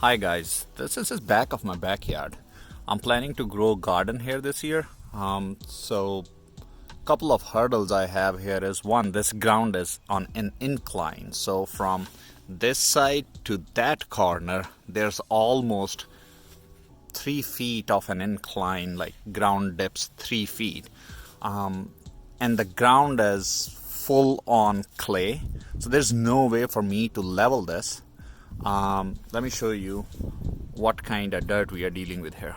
Hi guys, this is just back of my backyard. I'm planning to grow garden here this year. So couple of hurdles I have here is one, this ground is on an incline. So from this side to that corner, there's almost 3 feet of an incline, like ground dips 3 feet. And the ground is full on clay. So there's no way for me to level this. Let me show you what kind of dirt we are dealing with here.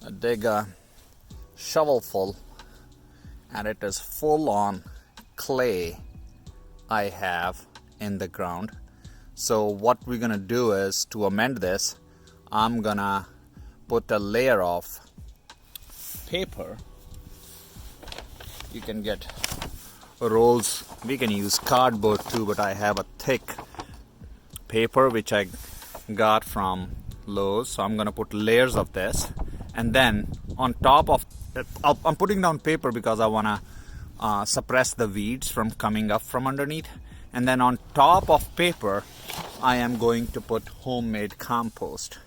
I dig a shovelful and it is full on clay I have in the ground. So what we're gonna do is, to amend this, I'm gonna put a layer of paper. You can get rolls, we can use cardboard too, but I have a thick paper which I got from Lowe's. So I'm gonna put layers of this, and then on top of I'm putting down paper because I wanna suppress the weeds from coming up from underneath. And then on top of paper I am going to put homemade compost.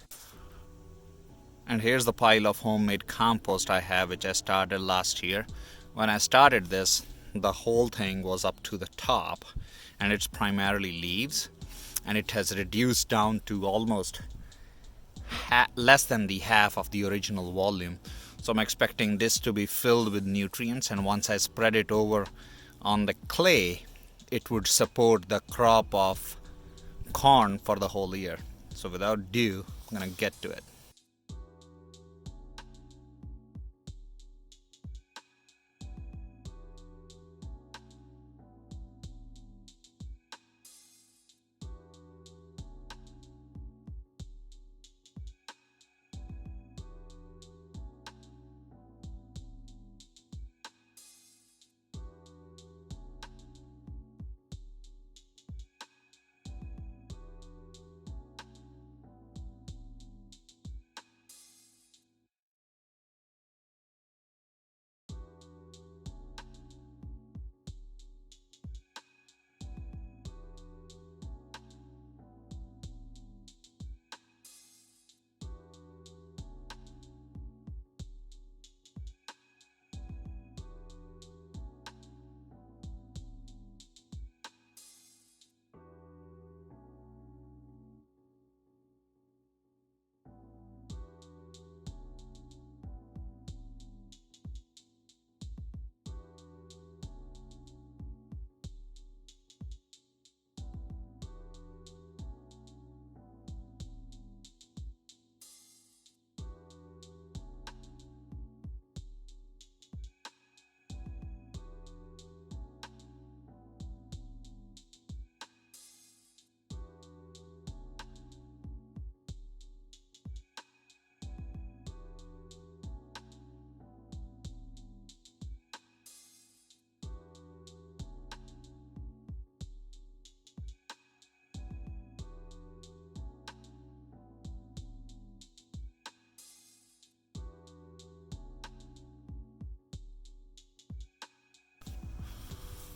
And here's the pile of homemade compost I have, which I started last year. When I started this, the whole thing was up to the top, and it's primarily leaves, and it has reduced down to almost less than the half of the original volume. So I'm expecting this to be filled with nutrients, and once I spread it over on the clay, it would support the crop of corn for the whole year. So without ado, I'm gonna get to it.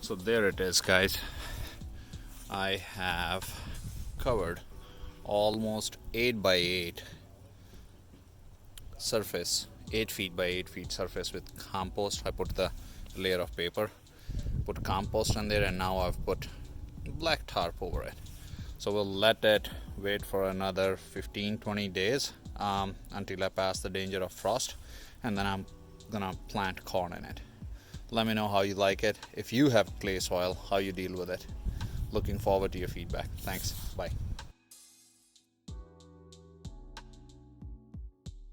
So there it is, guys. I have covered almost 8 by 8 surface, 8 feet by 8 feet surface with compost. I put the layer of paper, put compost in there, and now I've put black tarp over it. So we'll let it wait for another 15-20 days until I pass the danger of frost, and then I'm gonna plant corn in it. Let me know how you like it. If you have clay soil, how you deal with it. Looking forward to your feedback. Thanks. Bye.